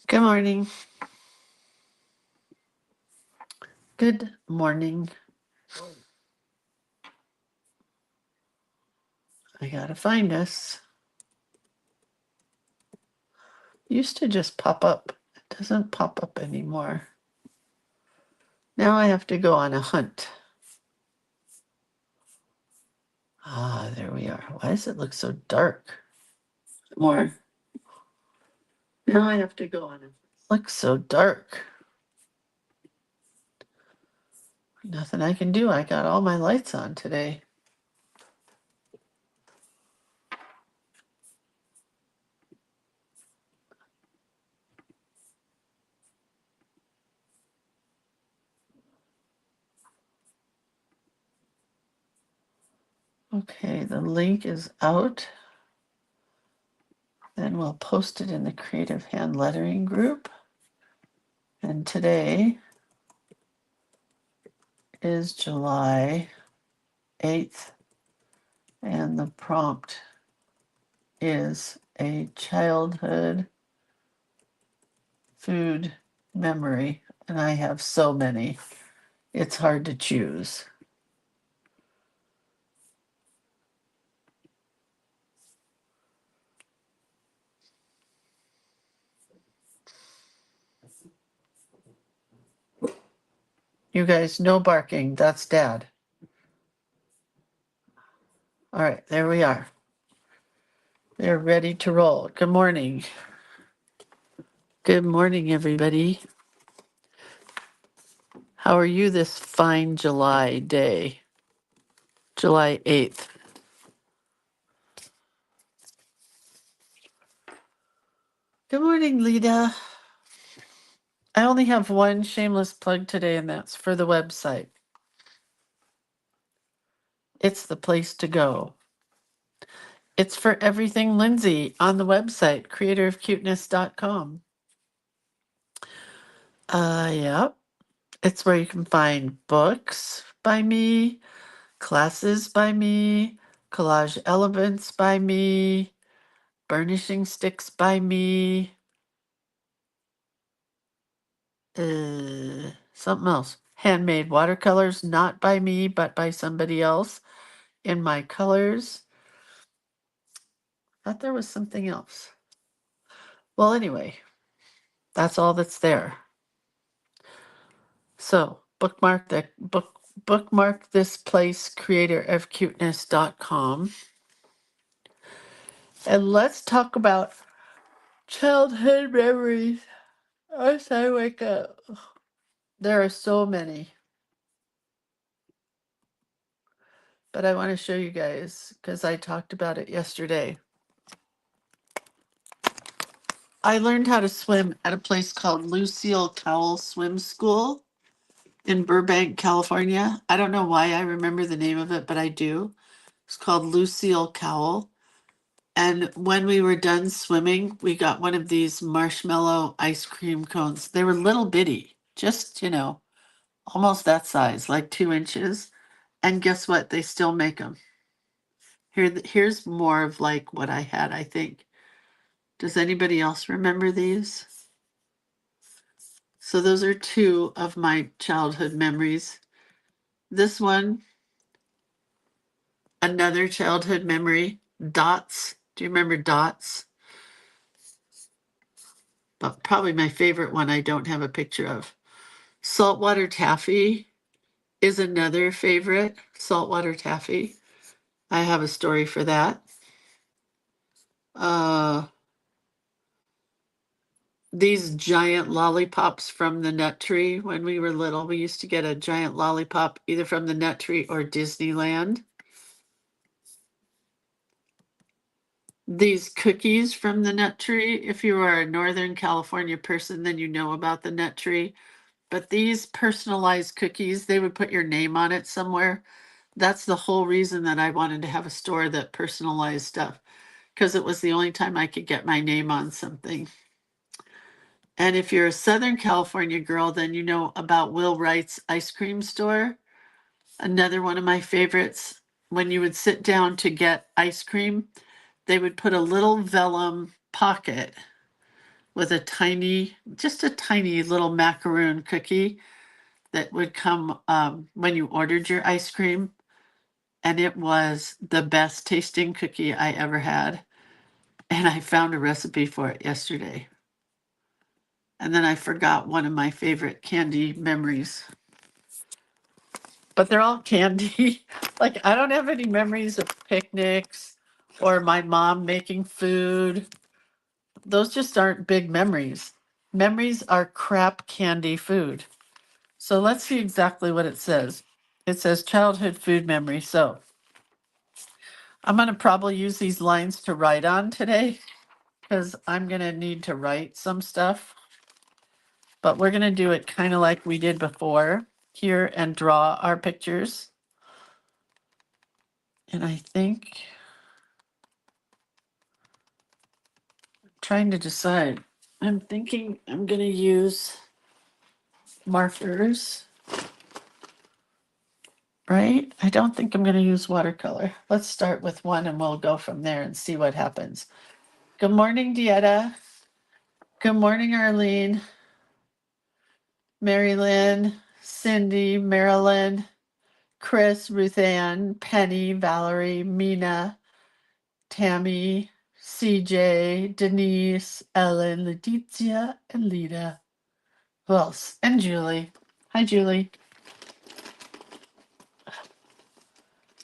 Good morning. Good morning. I gotta find us. Used to just pop up. It doesn't pop up anymore. Now I have to go on a hunt. Ah, there we are. Why does it look so dark? More. Now I have to go on it. Looks so dark. Nothing I can do. I got all my lights on today. Okay, the link is out. Then we'll post it in the Creative Hand Lettering group. And today is July 8th, and the prompt is a childhood food memory, and I have so many. It's hard to choose. You guys, no barking. That's Dad. All right, there we are. They're ready to roll. Good morning. Good morning, everybody. How are you this fine July day? July 8th. Good morning, Lita. I only have one shameless plug today, and that's for the website. It's the place to go. It's for everything Lindsay on the website, creatorofcuteness.com. Yep. It's where you can find books by me, classes by me, collage elements by me, burnishing sticks by me, something else. Handmade watercolors, not by me, but by somebody else in my colors. Thought there was something else. Well, anyway, that's all that's there. So bookmark this place, creatorofcuteness.com. And let's talk about childhood memories as I wake up. There are so many. But I want to show you guys because I talked about it yesterday. I learned how to swim at a place called Lucille Cowell Swim School in Burbank, California. I don't know why I remember the name of it, but I do. It's called Lucille Cowell. And when we were done swimming, we got one of these marshmallow ice cream cones. They were little bitty, just, almost that size, like 2 inches. And guess what? They still make them. Here's more of like what I had, I think. Does anybody else remember these? So those are 2 of my childhood memories. This one, another childhood memory, dots. Do you remember dots? But probably my favorite one I don't have a picture of. Saltwater taffy is another favorite. Saltwater taffy. I have a story for that. These giant lollipops from the nut tree. When we were little, we used to get a giant lollipop either from the nut tree or Disneyland. These cookies from the nut tree. If you are a Northern California person, then you know about the nut tree. But these personalized cookies, they would put your name on it somewhere. That's the whole reason that I wanted to have a store that personalized stuff, because it was the only time I could get my name on something. And if you're a Southern California girl, then you know about Will Wright's ice cream store. Another one of my favorites. When you would sit down to get ice cream, they would put a little vellum pocket with just a tiny little macaroon cookie that would come when you ordered your ice cream. And it was the best tasting cookie I ever had. And I found a recipe for it yesterday. And then I forgot one of my favorite candy memories. But they're all candy. Like, I don't have any memories of picnics or my mom making food. Those just aren't big memories. Memories are crap candy food. So let's see exactly what it says. It says childhood food memory. So I'm going to probably use these lines to write on today because I'm going to need to write some stuff. But we're going to do it kind of like we did before here and draw our pictures. And I think trying to decide. I'm thinking I'm going to use markers, right? I don't think I'm going to use watercolor. Let's start with one and we'll go from there and see what happens. Good morning, Dieta. Good morning, Arlene, Mary Lynn, Cindy, Marilyn, Chris, Ruth Ann, Penny, Valerie, Mina, Tammy, CJ, Denise, Ellen, Letizia, and Lita. Who else? And Julie. Hi, Julie.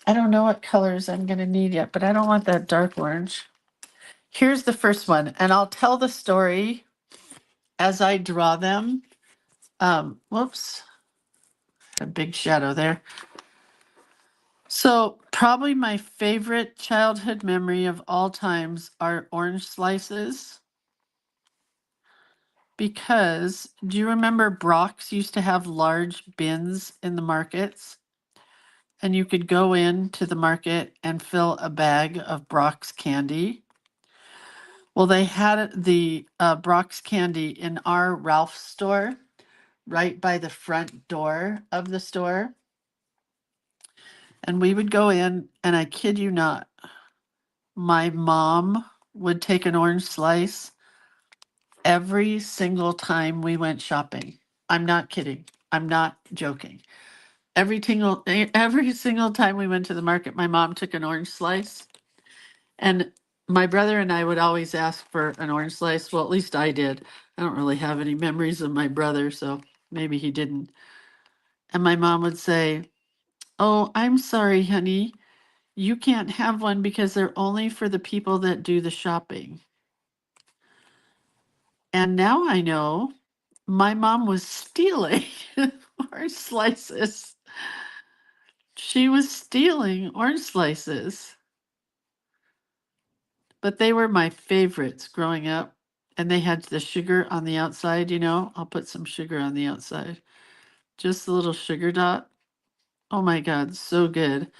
I don't know what colors I'm going to need yet, but I don't want that dark orange. Here's the first one, and I'll tell the story as I draw them. Whoops, a big shadow there. So probably my favorite childhood memory of all times are orange slices. Because do you remember Brock's used to have large bins in the markets? And you could go into the market and fill a bag of Brock's candy. Well, they had the Brock's candy in our Ralph's store, right by the front door of the store. And we would go in, and I kid you not, my mom would take an orange slice every single time we went shopping. I'm not kidding. I'm not joking. Every single time we went to the market, my mom took an orange slice. And my brother and I would always ask for an orange slice. Well, at least I did. I don't really have any memories of my brother, so maybe he didn't. And my mom would say, "Oh, I'm sorry, honey. You can't have one because they're only for the people that do the shopping." And now I know my mom was stealing orange slices. She was stealing orange slices. But they were my favorites growing up. And they had the sugar on the outside, you know. I'll put some sugar on the outside. Just a little sugar dot. Oh my God, so good.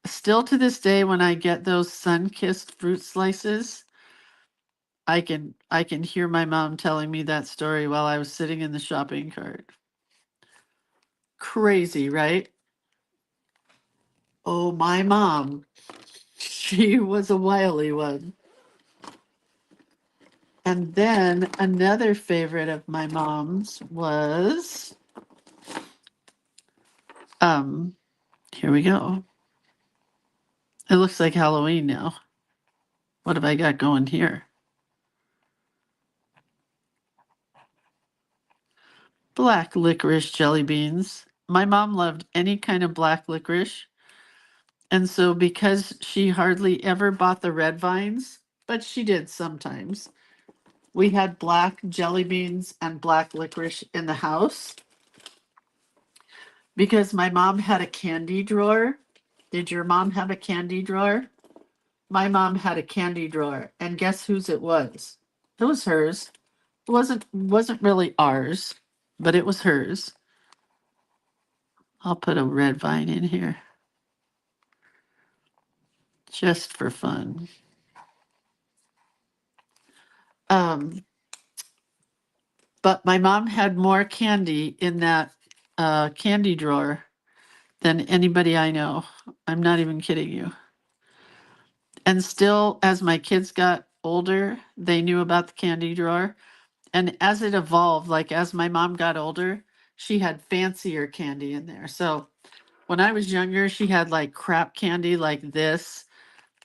Still to this day, when I get those sun-kissed fruit slices, I can hear my mom telling me that story while I was sitting in the shopping cart. Crazy, right? Oh, my mom. She was a wily one. And then another favorite of my mom's was, here we go. It looks like Halloween now. What have I got going here? Black licorice jelly beans. My mom loved any kind of black licorice. And so because she hardly ever bought the red vines, but she did sometimes, we had black jelly beans and black licorice in the house. Because my mom had a candy drawer. Did your mom have a candy drawer? My mom had a candy drawer, and guess whose it was? It was hers. It wasn't really ours, but it was hers. I'll put a red vine in here just for fun. But my mom had more candy in that candy drawer than anybody I know. I'm not even kidding you. And still, as my kids got older, they knew about the candy drawer. And as it evolved, like as my mom got older, she had fancier candy in there. So when I was younger, she had like crap candy like this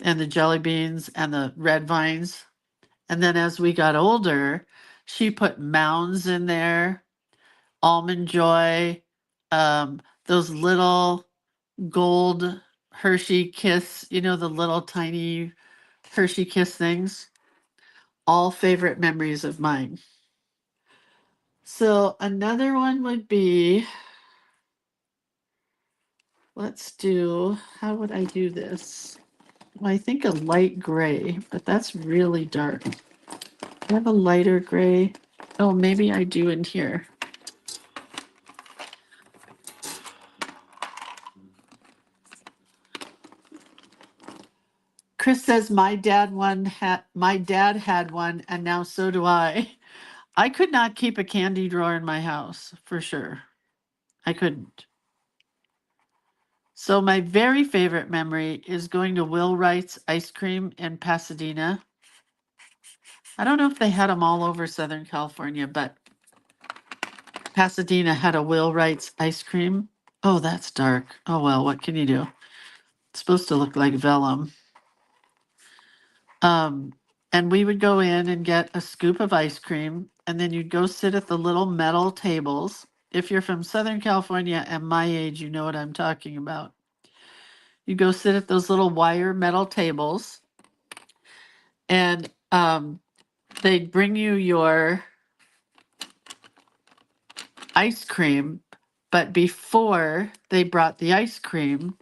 and the jelly beans and the red vines. And then as we got older, she put mounds in there, almond joy, those little gold Hershey Kiss, you know, the little tiny Hershey Kiss things. All favorite memories of mine. So another one would be, let's do, how would I do this? Well, I think a light gray, but that's really dark. Do I have a lighter gray? Oh, maybe I do in here. Chris says my dad had one, and now so do I. I could not keep a candy drawer in my house for sure. I couldn't. So my very favorite memory is going to Will Wright's ice cream in Pasadena. I don't know if they had them all over Southern California, but Pasadena had a Will Wright's ice cream. Oh, that's dark. Oh well, what can you do? It's supposed to look like vellum. Um, and we would go in and get a scoop of ice cream, and then you'd go sit at the little metal tables. If you're from Southern California and my age, you know what I'm talking about. You go sit at those little wire metal tables, and they'd bring you your ice cream. But before they brought the ice cream,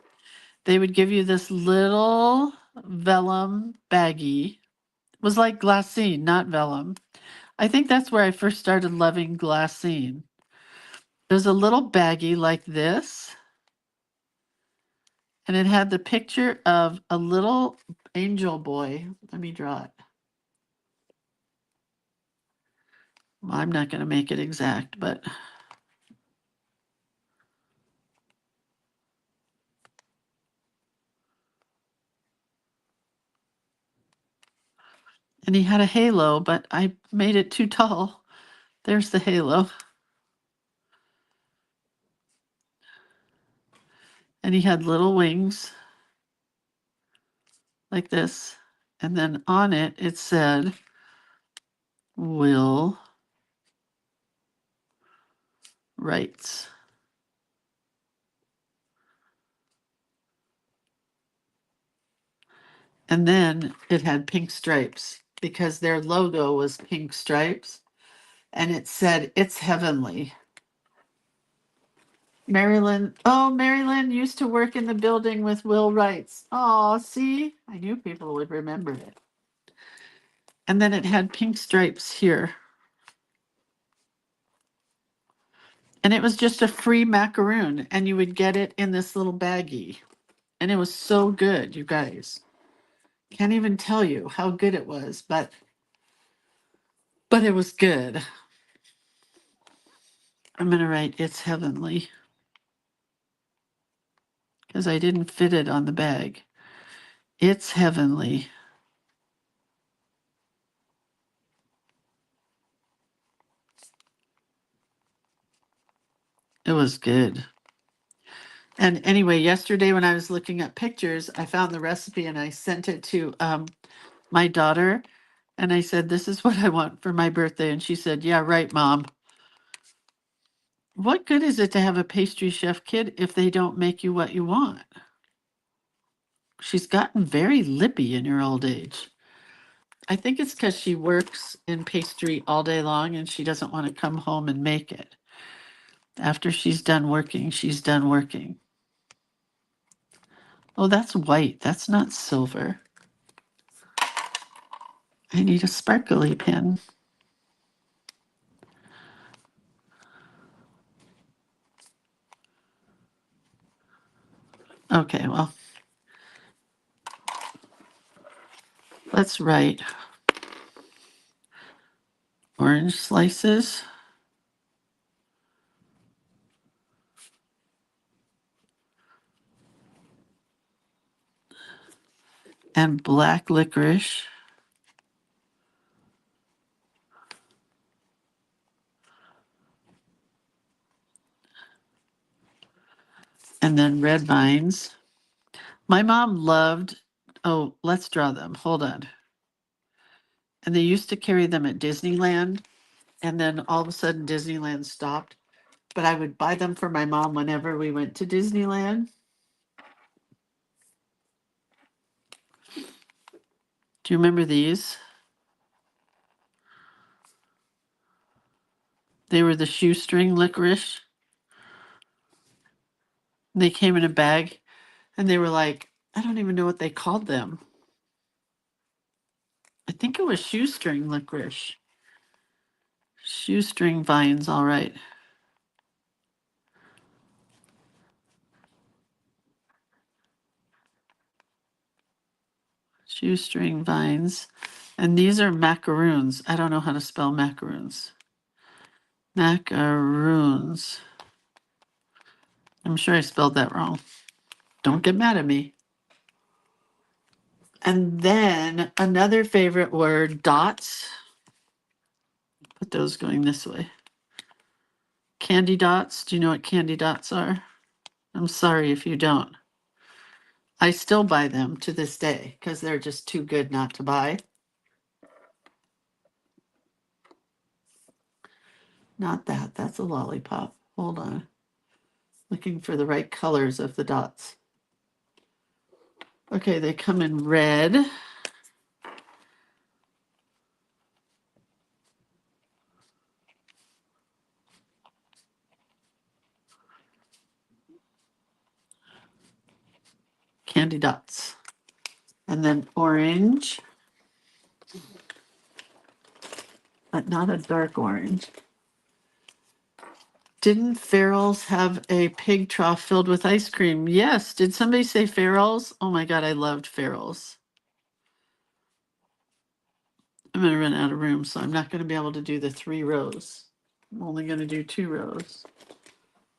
they would give you this little vellum baggie. It was like glassine, not vellum. I think that's where I first started loving glassine. There's a little baggie like this, and it had the picture of a little angel boy. Let me draw it. Well, I'm not going to make it exact, but and he had a halo, but I made it too tall. There's the halo. And he had little wings like this. And then on it, it said, Will Wrights. And then it had pink stripes because their logo was pink stripes. And it said, It's heavenly. Marilyn, oh, Marilyn used to work in the building with Will Wrights. Oh, see, I knew people would remember it. And then it had pink stripes here. And it was just a free macaroon, and you would get it in this little baggie. And it was so good, you guys. Can't even tell you how good it was, but it was good. I'm gonna write it's heavenly because I didn't fit it on the bag. It's heavenly. It was good. And anyway, yesterday when I was looking at pictures, I found the recipe and I sent it to my daughter. And I said, This is what I want for my birthday. And she said, Yeah, right, Mom. What good is it to have a pastry chef kid if they don't make you what you want? She's gotten very lippy in her old age. I think it's because she works in pastry all day long and she doesn't want to come home and make it. After she's done working, she's done working. Oh, that's white. That's not silver. I need a sparkly pen. Okay, well, let's write orange slices and black licorice And then red vines. My mom loved, oh, let's draw them. Hold on. And they used to carry them at Disneyland. And then all of a sudden, Disneyland stopped. But I would buy them for my mom whenever we went to Disneyland. Do you remember these? They were the shoestring licorice. They came in a bag and they were like, I don't even know what they called them. I think it was shoestring licorice. Shoestring vines, all right. Shoestring vines. And these are macaroons. I don't know how to spell macaroons. Macaroons. I'm sure I spelled that wrong. Don't get mad at me. And then another favorite word, dots. Put those going this way. Candy dots. Do you know what candy dots are? I'm sorry if you don't. I still buy them to this day because they're just too good not to buy. Not that. That's a lollipop. Hold on. Looking for the right colors of the dots. Okay, they come in red. Candy dots. And then orange. But not a dark orange. Didn't Farrell's have a pig trough filled with ice cream? Yes. Did somebody say Farrell's? Oh my God, I loved Farrell's. I'm going to run out of room, so I'm not going to be able to do the 3 rows. I'm only going to do 2 rows.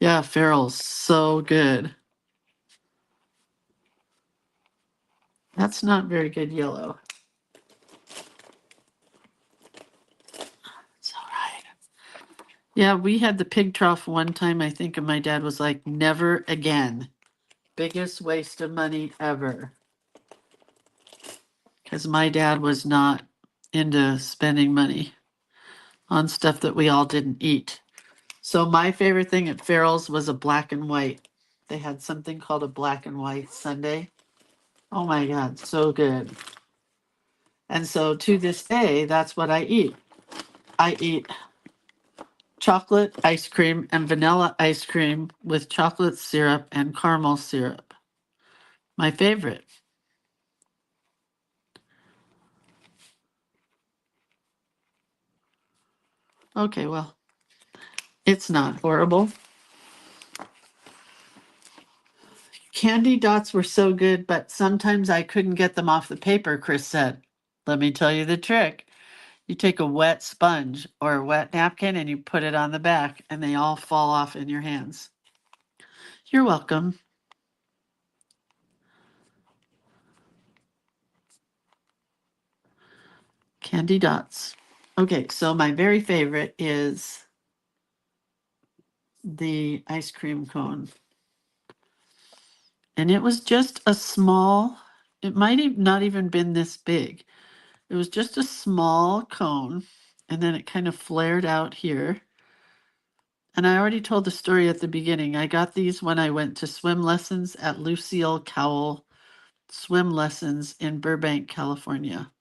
Yeah, Farrell's, so good. That's not very good yellow. It's all right. Yeah, we had the pig trough one time, I think, and my dad was like, never again. Biggest waste of money ever. Because my dad was not into spending money on stuff that we all didn't eat. So my favorite thing at Farrell's was a black and white. They had something called a black and white sundae. Oh my God, so good. And so to this day, that's what I eat. I eat chocolate ice cream and vanilla ice cream with chocolate syrup and caramel syrup. My favorite. Okay, well, it's not horrible. Candy dots were so good, but sometimes I couldn't get them off the paper, Chris said. Let me tell you the trick. You take a wet sponge or a wet napkin and you put it on the back and they all fall off in your hands. You're welcome. Candy dots. Okay, so my very favorite is the ice cream cone. And it was just a small, it might have not even been this big. It was just a small cone, and then it kind of flared out here. And I already told the story at the beginning. I got these when I went to swim lessons at Lucille Cowell Swim Lessons in Burbank, California.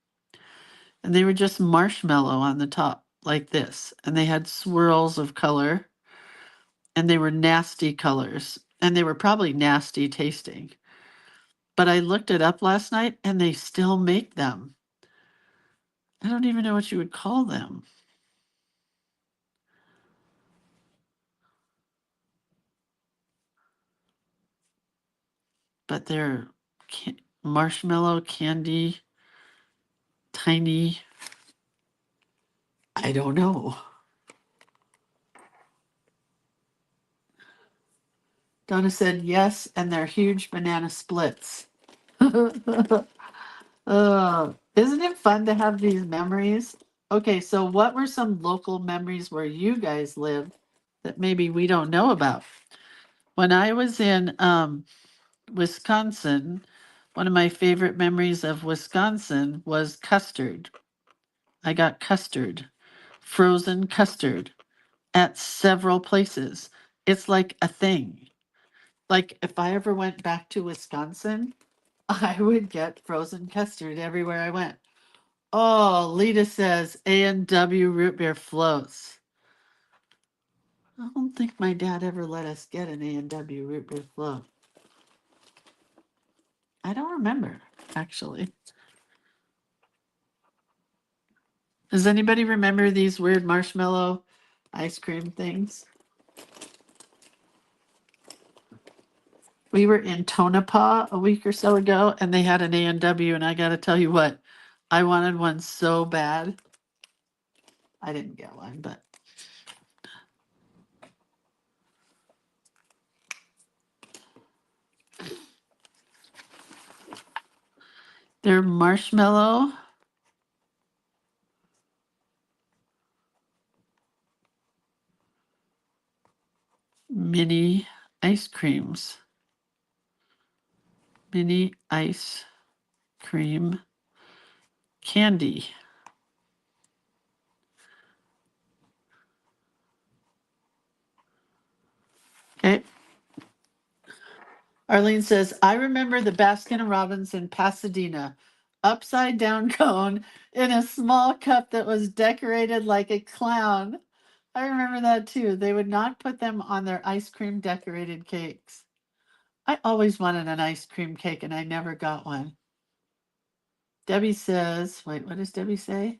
And they were just marshmallow on the top, like this. And they had swirls of color, and they were nasty colors, and they were probably nasty tasting. But I looked it up last night, and they still make them. I don't even know what you would call them. But they're marshmallow candy, tiny. I don't know. Donna said yes, and they're huge banana splits. Isn't it fun to have these memories? Okay, so what were some local memories where you guys lived that maybe we don't know about? When I was in Wisconsin, one of my favorite memories of Wisconsin was custard. I got custard, frozen custard at several places. It's like a thing. Like if I ever went back to Wisconsin, I would get frozen custard everywhere I went. Oh, Lita says A&W root beer floats. I don't think my dad ever let us get an A&W root beer float. I don't remember, actually. Does anybody remember these weird marshmallow ice cream things? We were in Tonopah a week or so ago, and they had an A&W, and I got to tell you what, I wanted one so bad. I didn't get one, but they're marshmallow mini ice creams. Mini ice cream candy. Okay. Arlene says, I remember the Baskin Robbins in Pasadena, upside down cone in a small cup that was decorated like a clown. I remember that too. They would not put them on their ice cream decorated cakes. I always wanted an ice cream cake and I never got one. Debbie says, wait, what does Debbie say?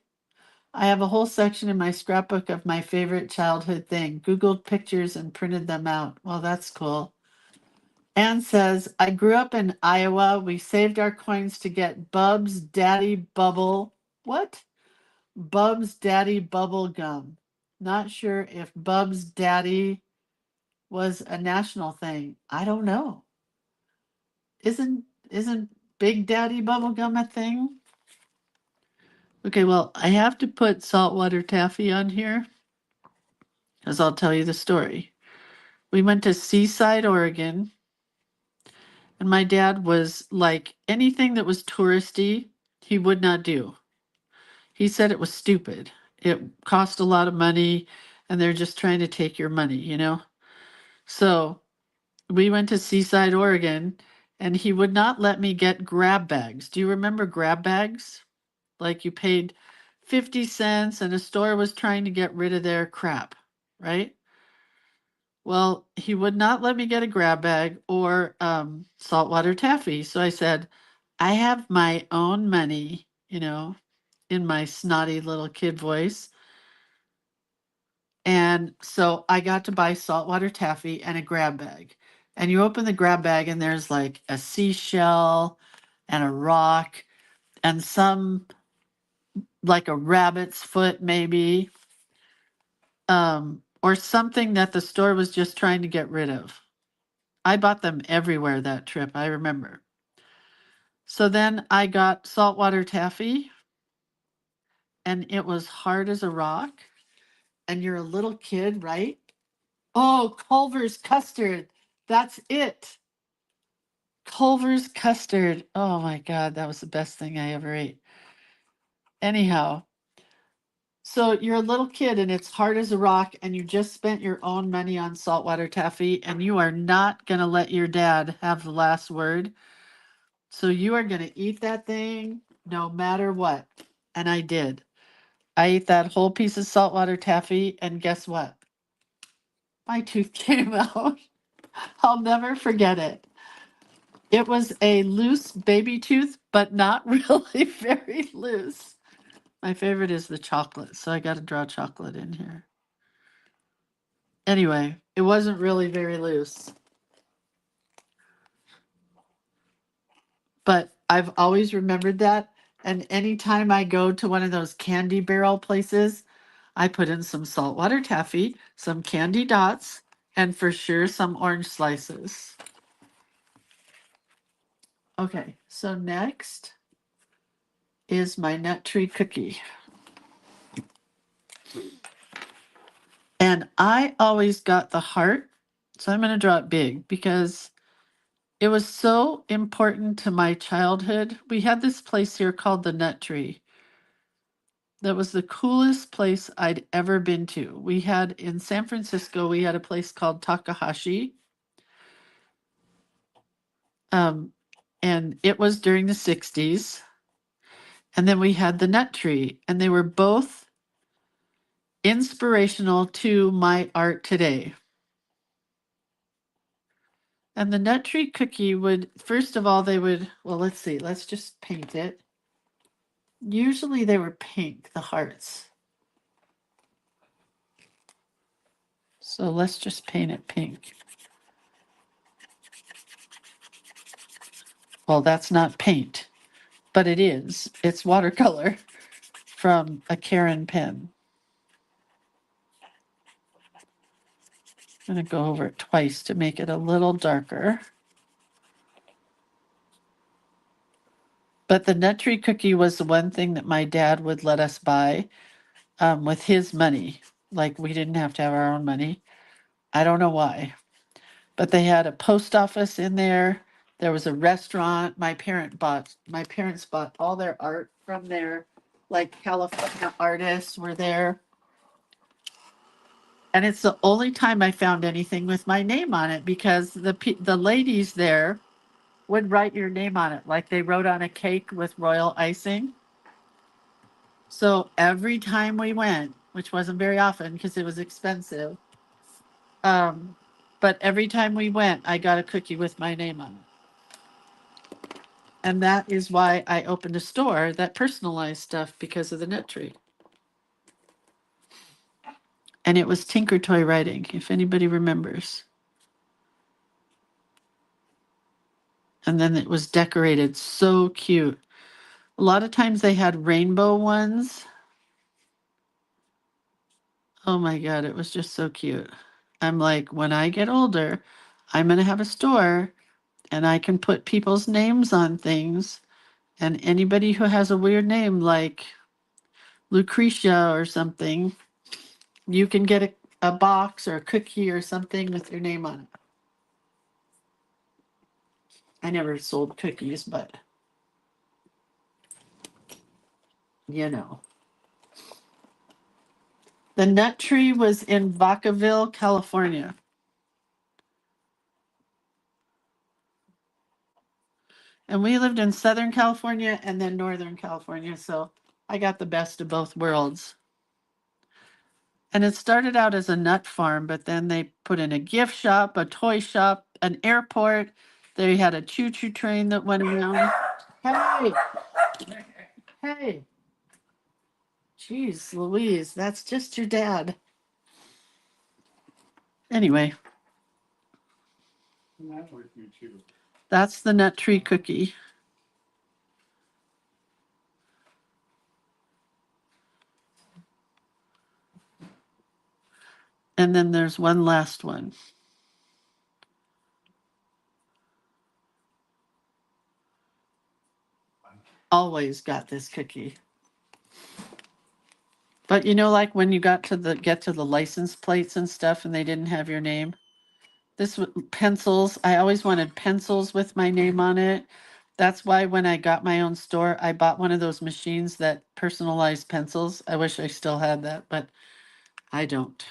I have a whole section in my scrapbook of my favorite childhood thing. Googled pictures and printed them out. Well, that's cool. Anne says, I grew up in Iowa. We saved our coins to get Bub's Daddy Bubble. What? Bub's Daddy Bubble Gum. Not sure if Bub's Daddy was a national thing. I don't know. Isn't Big Daddy Bubble Gum a thing? Okay, well, I have to put saltwater taffy on here because I'll tell you the story. We went to Seaside, Oregon, and my dad was like anything that was touristy, he would not do. He said it was stupid. It cost a lot of money and they're just trying to take your money, you know? So we went to Seaside, Oregon, and he would not let me get grab bags. Do you remember grab bags? Like you paid 50 cents and a store was trying to get rid of their crap, right? Well, he would not let me get a grab bag or saltwater taffy. So I said, I have my own money, you know, in my snotty little kid voice. And so I got to buy saltwater taffy and a grab bag. And you open the grab bag and there's like a seashell and a rock and some like a rabbit's foot maybe, or something that the store was just trying to get rid of. I bought them everywhere that trip, I remember. So then I got saltwater taffy and it was hard as a rock. And you're a little kid, right? Oh, Culver's custard. That's it. Culver's custard. Oh my God, that was the best thing I ever ate. Anyhow, so you're a little kid and it's hard as a rock and you just spent your own money on saltwater taffy and you are not going to let your dad have the last word. So you are going to eat that thing no matter what. And I did. I ate that whole piece of saltwater taffy and guess what? My tooth came out. I'll never forget it. It was a loose baby tooth, but not really very loose. My favorite is the chocolate, so I got to draw chocolate in here. Anyway, it wasn't really very loose. But I've always remembered that. And anytime I go to one of those candy barrel places, I put in some saltwater taffy, some candy dots, and for sure some orange slices. Okay, so next is my nut tree cookie. And I always got the heart So I'm going to draw it big because it was so important to my childhood. We had this place here called the Nut Tree. That was the coolest place I'd ever been to. We had in San Francisco, we had a place called Takahashi. And it was during the 60s. And then we had the Nut Tree, and they were both inspirational to my art today. And the Nut Tree cookie would, first of all, they would, well, let's see, let's just paint it. Usually they were pink, the hearts. So let's just paint it pink. Well, that's not paint, but it is. It's watercolor from a Karen pen. I'm going to go over it twice to make it a little darker. But the Nut Tree cookie was the one thing that my dad would let us buy with his money. Like we didn't have to have our own money. I don't know why. But they had a post office in there. There was a restaurant. My parents bought all their art from there. Like California artists were there. And it's the only time I found anything with my name on it because the ladies there would write your name on it. Like they wrote on a cake with royal icing. So every time we went, which wasn't very often because it was expensive, but every time we went, I got a cookie with my name on it. And that is why I opened a store that personalized stuff because of the Nut Tree. And it was Tinker Toy writing, if anybody remembers. And then it was decorated so cute. A lot of times they had rainbow ones. Oh my God, it was just so cute. I'm like, when I get older, I'm going to have a store and I can put people's names on things. And anybody who has a weird name like Lucretia or something, you can get a box or a cookie or something with your name on it. I never sold cookies, but you know. The Nut Tree was in Vacaville, California. And we lived in Southern California and then Northern California. So I got the best of both worlds. And it started out as a nut farm, but then they put in a gift shop, a toy shop, an airport. They had a choo-choo train that went around. Hey, hey. Jeez, Louise, that's just your dad. Anyway, that's the Nut Tree cookie. And then there's one last one. Always got this cookie. But you know, like when you get to the license plates and stuff and they didn't have your name. This pencils, I always wanted pencils with my name on it. That's why when I got my own store, I bought one of those machines that personalized pencils. I wish I still had that, but I don't.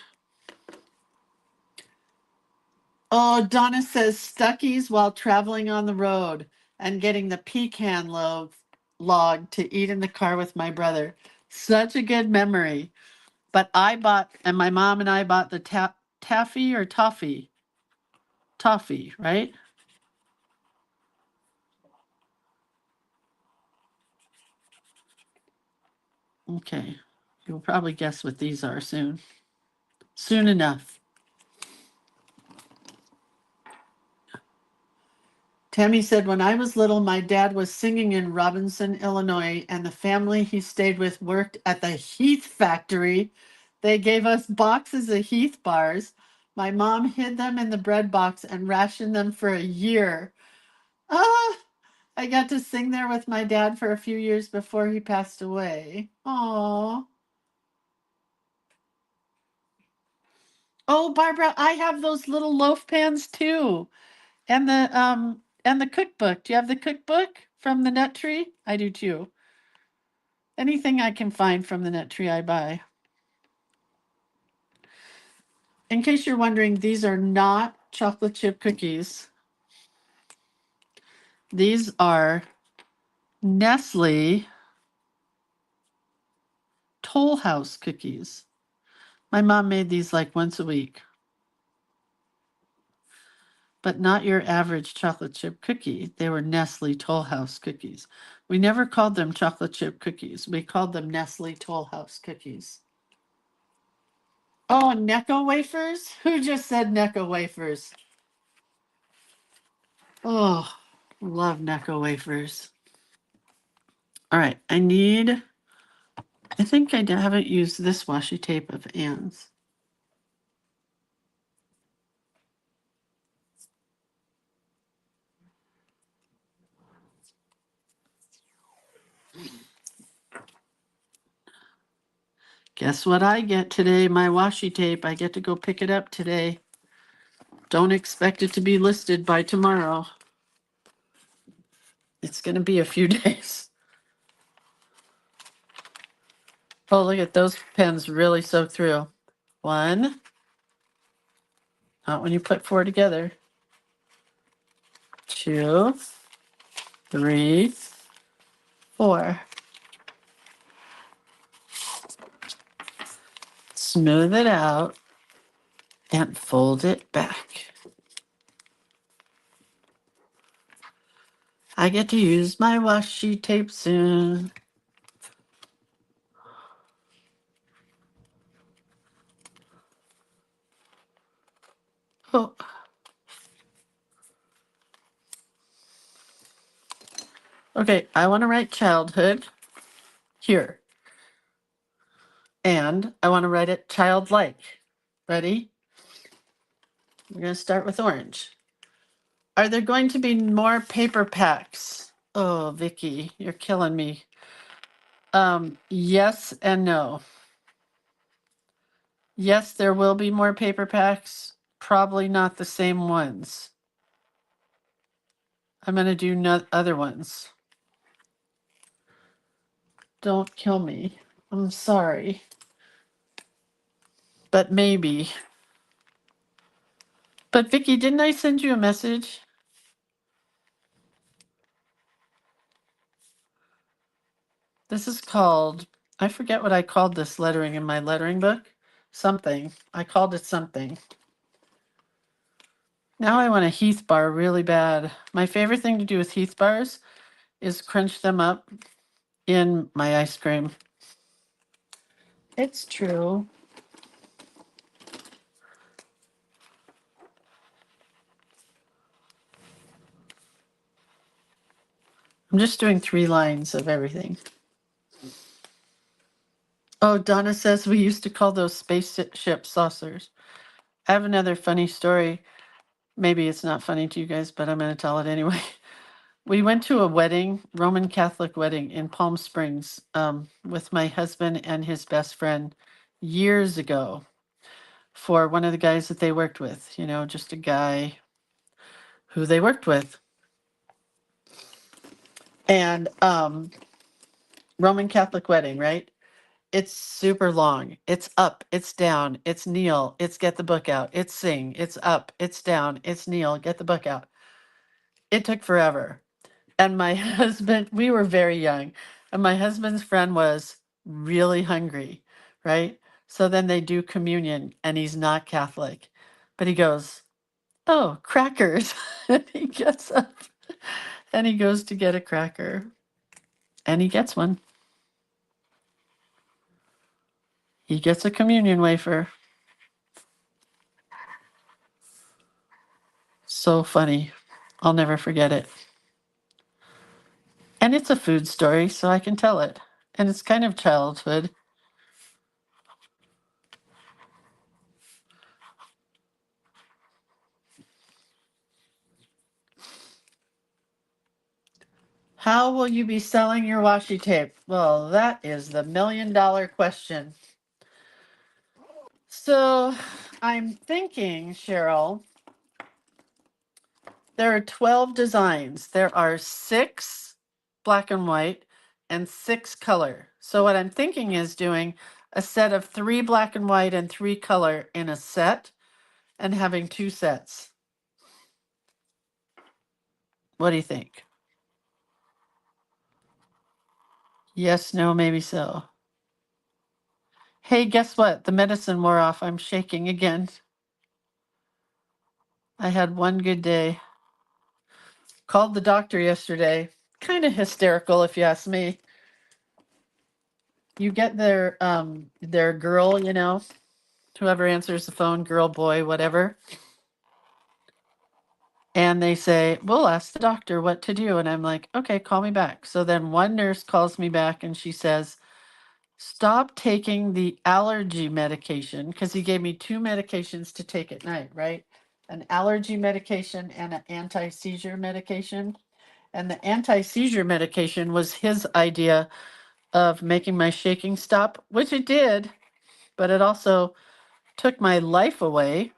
Oh, Donna says Stuckies while traveling on the road and getting the pecan log to eat in the car with my brother. Such a good memory. But and my mom and I bought the taffy or toffee? Toffee, right? Okay. You'll probably guess what these are soon. Soon enough. Tammy said, when I was little, my dad was singing in Robinson, Illinois, and the family he stayed with worked at the Heath factory. They gave us boxes of Heath bars. My mom hid them in the bread box and rationed them for a year. Ah, I got to sing there with my dad for a few years before he passed away. Aww. Oh, Barbara, I have those little loaf pans too. And the cookbook. Do you have the cookbook from the nut tree? I do too. Anything I can find from the nut tree I buy. In case you're wondering, these are not chocolate chip cookies. These are Nestle Toll House cookies. My mom made these like once a week. But not your average chocolate chip cookie. They were Nestle Toll House cookies. We never called them chocolate chip cookies. We called them Nestle Toll House cookies. Oh, Necco wafers? Who just said Necco wafers? Oh, love Necco wafers. All right, I think I haven't used this washi tape of Anne's. Guess what I get today? My washi tape. I get to go pick it up today. Don't expect it to be listed by tomorrow. It's going to be a few days. Oh, look at those pens really soak through. One. Not when you put four together. 2, 3, 4. Smooth it out and fold it back. I get to use my washi tape soon. Oh. Okay, I want to write childhood here. And I want to write it childlike. Ready? We're going to start with orange. Are there going to be more paper packs? Oh, Vicky, you're killing me. Yes and no. Yes, there will be more paper packs. Probably not the same ones. I'm going to do no other ones. Don't kill me. I'm sorry. But maybe. But Vicky, didn't I send you a message? This is called, I forget what I called this lettering in my lettering book. Something. I called it something. Now I want a Heath bar really bad. My favorite thing to do with Heath bars is crunch them up in my ice cream. It's true. I'm just doing 3 lines of everything. Oh, Donna says we used to call those spaceship saucers. I have another funny story. Maybe it's not funny to you guys, but I'm going to tell it anyway. We went to a wedding, Roman Catholic wedding in Palm Springs, with my husband and his best friend years ago for one of the guys that they worked with, you know, just a guy who they worked with. And Roman Catholic wedding, right? It's super long. It's up, it's down, it's kneel, it's get the book out, it's sing, it's up, it's down, it's kneel, get the book out. It took forever. And my husband, we were very young, and my husband's friend was really hungry, right? So then they do communion, and he's not Catholic. But he goes, "Oh, crackers." And he gets up and he goes to get a cracker, and he gets one. He gets a communion wafer. So funny. I'll never forget it. And it's a food story, so I can tell it. And it's kind of childhood. How will you be selling your washi tape? Well, that is the $1,000,000 question. So I'm thinking, Cheryl, there are 12 designs. There are 6 black and white and 6 color. So what I'm thinking is doing a set of 3 black and white and 3 color in a set and having 2 sets. What do you think? Yes, no, maybe so. Hey, guess what? The medicine wore off. I'm shaking again. I had one good day. Called the doctor yesterday. Kind of hysterical, if you ask me. You get their girl, you know, whoever answers the phone, girl, boy, whatever. And they say, we'll ask the doctor what to do. And I'm like, okay, call me back. So then one nurse calls me back and she says, stop taking the allergy medication, because he gave me 2 medications to take at night, right? An allergy medication and an anti-seizure medication. And the anti-seizure medication was his idea of making my shaking stop, which it did, but it also took my life away.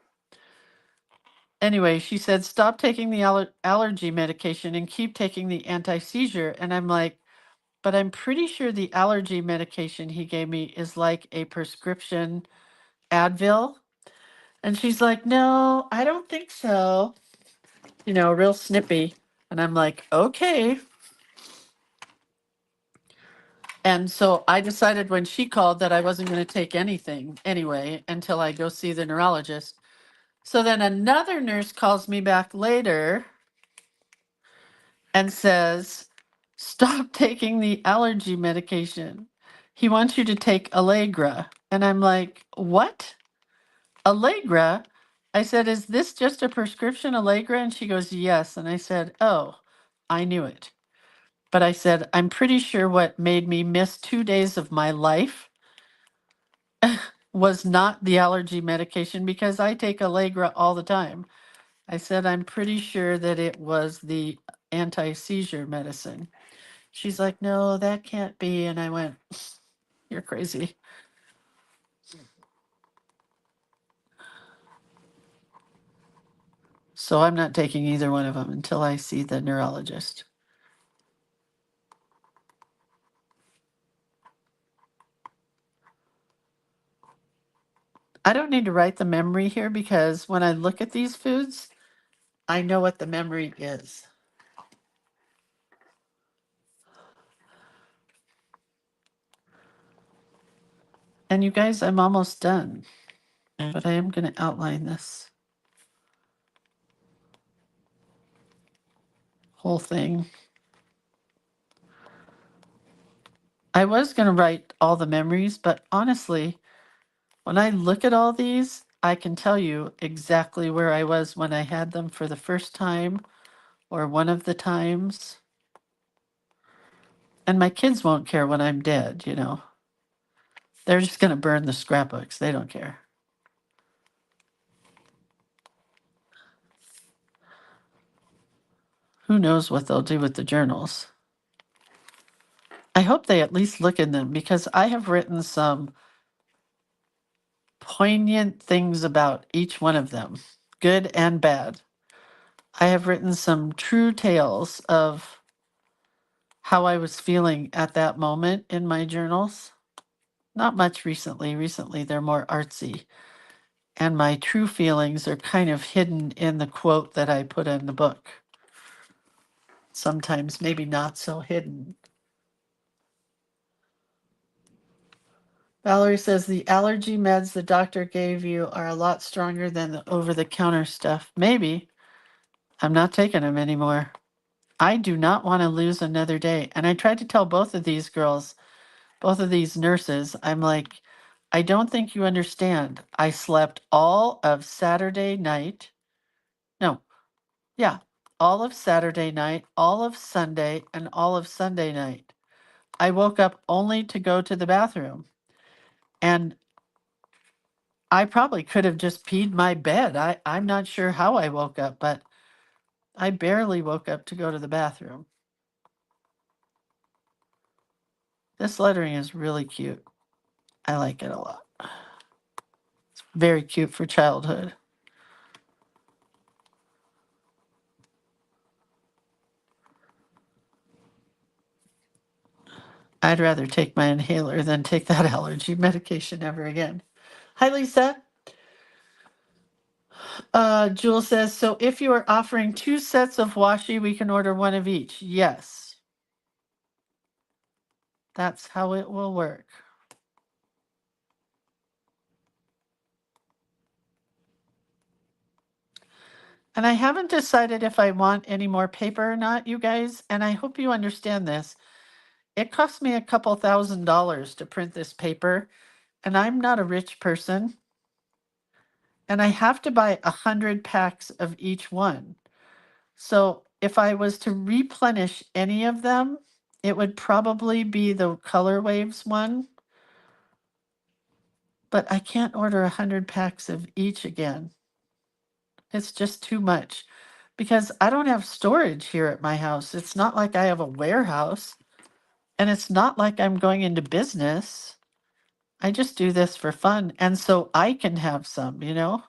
Anyway, she said, stop taking the allergy medication and keep taking the anti-seizure. And I'm like, but I'm pretty sure the allergy medication he gave me is like a prescription Advil. And she's like, no, I don't think so. You know, real snippy. And I'm like, okay. And so I decided when she called that I wasn't going to take anything anyway until I go see the neurologist. So then another nurse calls me back later and says, stop taking the allergy medication. He wants you to take Allegra. And I'm like, what? Allegra? I said, is this just a prescription Allegra? And she goes, yes. And I said, oh, I knew it. But I said, I'm pretty sure what made me miss 2 days of my life was not the allergy medication, because I take Allegra all the time. I said, I'm pretty sure that it was the anti-seizure medicine. She's like, no, that can't be. And I went, you're crazy. So I'm not taking either one of them until I see the neurologist. I don't need to write the memory here, because when I look at these foods, I know what the memory is. And you guys, I'm almost done, but I am going to outline this whole thing. I was going to write all the memories, but honestly, when I look at all these, I can tell you exactly where I was when I had them for the first time or one of the times. And my kids won't care when I'm dead, you know. They're just going to burn the scrapbooks. They don't care. Who knows what they'll do with the journals? I hope they at least look in them, because I have written some poignant things about each one of them, good and bad. I have written some true tales of how I was feeling at that moment in my journals. Not much recently. Recently, they're more artsy. And my true feelings are kind of hidden in the quote that I put in the book. Sometimes maybe not so hidden. Valerie says the allergy meds the doctor gave you are a lot stronger than the over-the-counter stuff. Maybe. I'm not taking them anymore. I do not want to lose another day. And I tried to tell both of these girls, both of these nurses, I'm like, I don't think you understand. I slept all of Saturday night. No, yeah, all of Saturday night, all of Sunday, and all of Sunday night. I woke up only to go to the bathroom. And I probably could have just peed my bed. I'm not sure how I woke up, but I barely woke up to go to the bathroom. This lettering is really cute. I like it a lot. Very cute for childhood. I'd rather take my inhaler than take that allergy medication ever again. Hi, Lisa. Jewel says, so if you are offering 2 sets of washi, we can order 1 of each. Yes. That's how it will work. And I haven't decided if I want any more paper or not, you guys. And I hope you understand this. It cost me a couple $1,000s to print this paper. And I'm not a rich person. And I have to buy 100 packs of each one. So if I was to replenish any of them, it would probably be the Color Waves one. But I can't order 100 packs of each again. It's just too much because I don't have storage here at my house. It's not like I have a warehouse, and it's not like I'm going into business. I just do this for fun, and so I can have some, you know?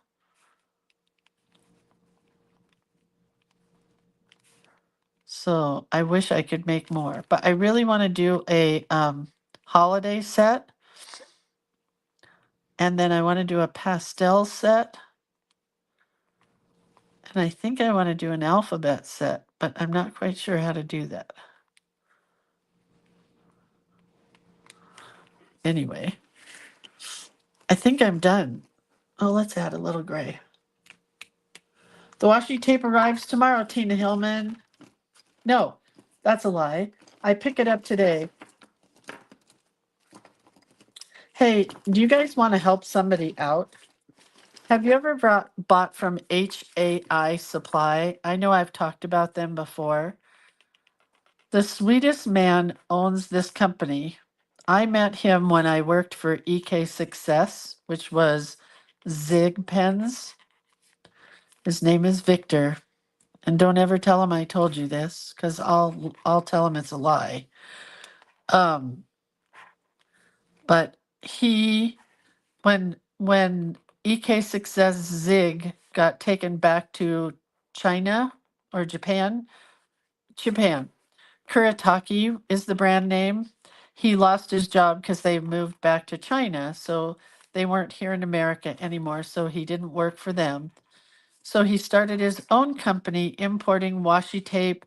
So I wish I could make more, but I really want to do a holiday set, and then I want to do a pastel set, and I think I want to do an alphabet set, but I'm not quite sure how to do that. Anyway, I think I'm done. Oh, let's add a little gray. The washi tape arrives tomorrow, Tina Hillman. No, that's a lie. I pick it up today. Hey, do you guys want to help somebody out? Have you ever bought from HAI Supply? I know I've talked about them before. The sweetest man owns this company. I met him when I worked for EK Success, which was Zig Pens. His name is Victor. And don't ever tell him I told you this, because I'll tell him it's a lie. But he when EK Success Zig got taken back to China or Japan, Kuretake is the brand name. He lost his job because they moved back to China, so they weren't here in America anymore, so he didn't work for them. So he started his own company importing washi tape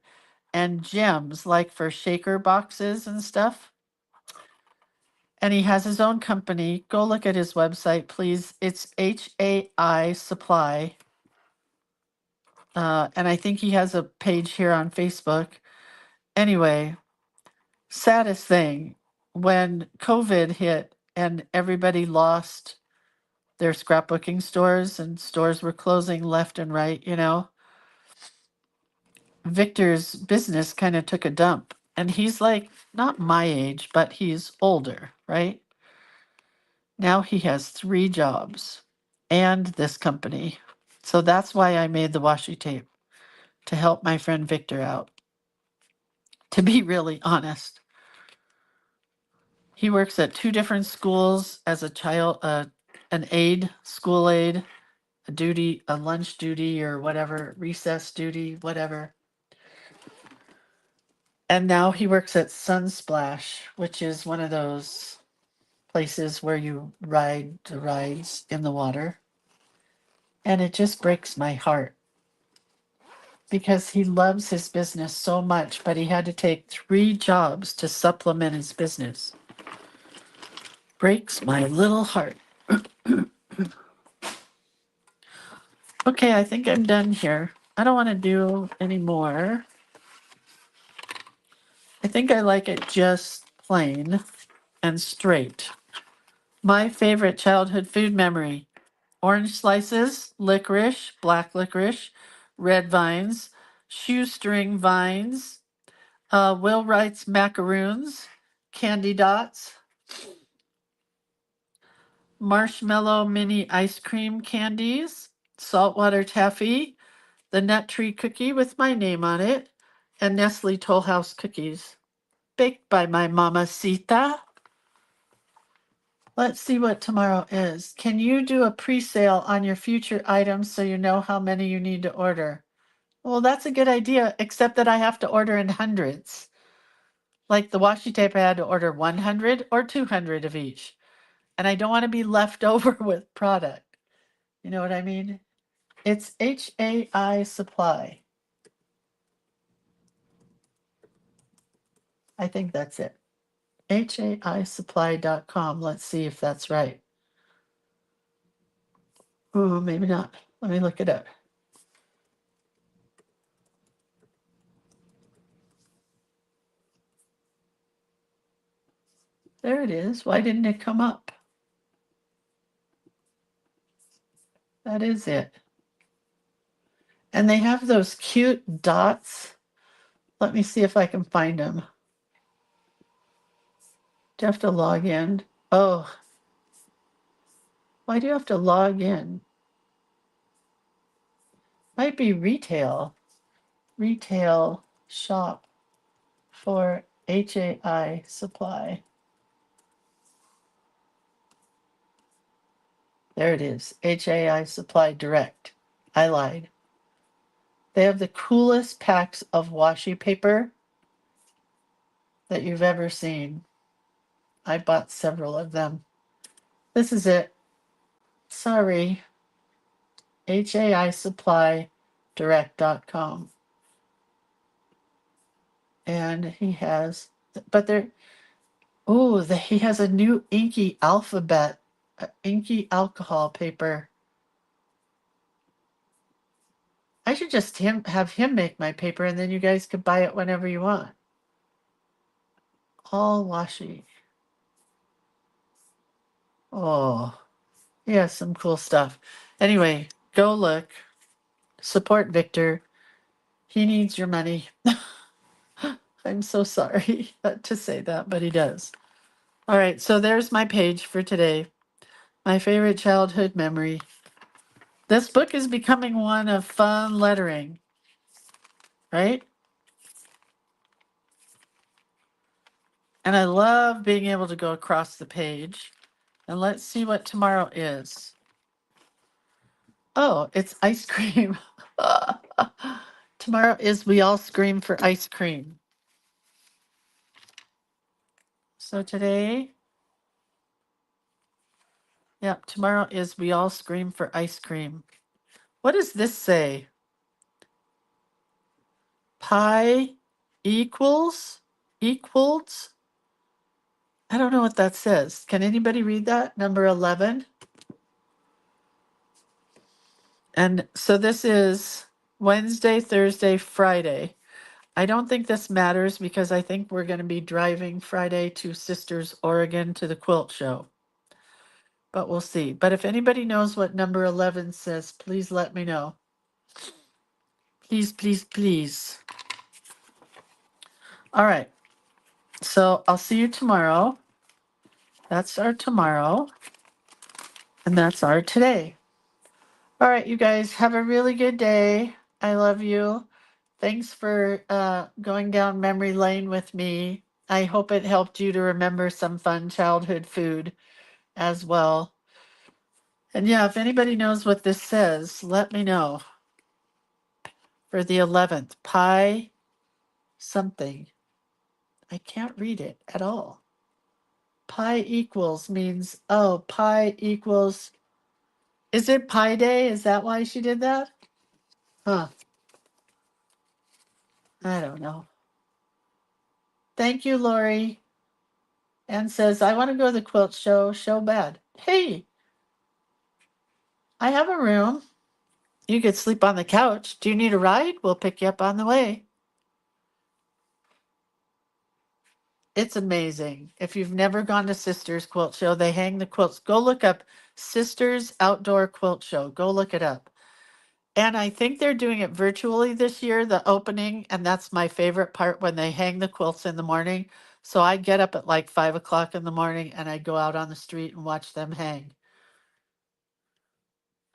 and gems, like for shaker boxes and stuff. And he has his own company. Go look at his website, please. It's HAI Supply. And I think he has a page here on Facebook. Anyway, saddest thing, when COVID hit and everybody lost their scrapbooking stores and stores were closing left and right, you know, Victor's business kind of took a dump. And he's like, not my age, but he's older, right? Now he has 3 jobs and this company. So that's why I made the washi tape, to help my friend Victor out. To be really honest, he works at 2 different schools as a child, an aide, school aide, a lunch duty or whatever, recess duty, whatever. And now he works at Sunsplash, which is one of those places where you ride the rides in the water. And it just breaks my heart because he loves his business so much, but he had to take 3 jobs to supplement his business. Breaks my little heart. Okay, I think I'm done here. I don't want to do any more. I think I like it just plain and straight. My favorite childhood food memory: orange slices, licorice, black licorice, red vines, shoestring vines, Will Wright's macaroons, candy dots, marshmallow mini ice cream candies, saltwater taffy, the nut tree cookie with my name on it, and Nestle Toll House cookies, baked by my mama Sita. Let's see what tomorrow is. Can you do a pre-sale on your future items so you know how many you need to order? Well, that's a good idea, except that I have to order in hundreds. Like the washi tape, I had to order 100 or 200 of each. And I don't want to be left over with product. You know what I mean? It's HAI Supply. I think that's it. HAIsupply.com. Let's see if that's right. Oh, maybe not. Let me look it up. There it is. Why didn't it come up? That is it. And they have those cute dots. Let me see if I can find them. Do you have to log in? Oh, why do you have to log in? Might be retail. Retail shop for HAI Supply. There it is. HAI Supply Direct. I lied. They have the coolest packs of washi paper that you've ever seen. I bought several of them. This is it. Sorry. HAIsupplydirect.com. And he has, but there, oh, he has a new inky alphabet, inky alcohol paper. I should just have him make my paper and then you guys could buy it whenever you want. All washi. Oh, he has some cool stuff. Anyway, go look. Support Victor. He needs your money. I'm so sorry to say that, but he does. All right, so there's my page for today. My favorite childhood memory. This book is becoming one of fun lettering, right? And I love being able to go across the page. And let's see what tomorrow is. Oh, it's ice cream. Tomorrow is We All Scream for Ice Cream. So today, yep, tomorrow is We All Scream for Ice Cream. What does this say? Pi equals? Equals? I don't know what that says. Can anybody read that? Number 11. And so this is Wednesday, Thursday, Friday. I don't think this matters because I think we're going to be driving Friday to Sisters, Oregon to the quilt show. But we'll see. But if anybody knows what number 11 says, please let me know. Please, please, please. All right. So I'll see you tomorrow. That's our tomorrow. And that's our today. All right, you guys, have a really good day. I love you. Thanks for going down memory lane with me. I hope it helped you to remember some fun childhood food as well. And yeah, if anybody knows what this says, let me know. For the 11th, pi something. I can't read it at all. Pi equals means, oh, pi equals. Is it Pi Day? Is that why she did that? Huh. I don't know. Thank you, Lori. And says, I want to go to the quilt show so bad. Hey, I have a room. You could sleep on the couch. Do you need a ride? We'll pick you up on the way. It's amazing. If you've never gone to Sisters Quilt Show, they hang the quilts. Go look up Sisters Outdoor Quilt Show. Go look it up. And I think they're doing it virtually this year, the opening. And that's my favorite part when they hang the quilts in the morning. So I get up at like 5 o'clock in the morning and I go out on the street and watch them hang.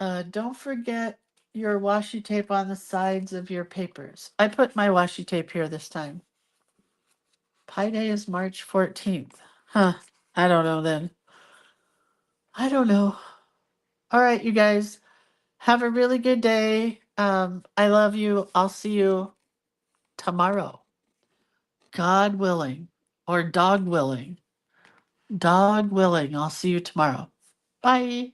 Don't forget your washi tape on the sides of your papers. I put my washi tape here this time. Pi Day is March 14th. Huh. I don't know then. I don't know. All right, you guys, have a really good day. I love you. I'll see you tomorrow. God willing, or dog willing. Dog willing. I'll see you tomorrow. Bye.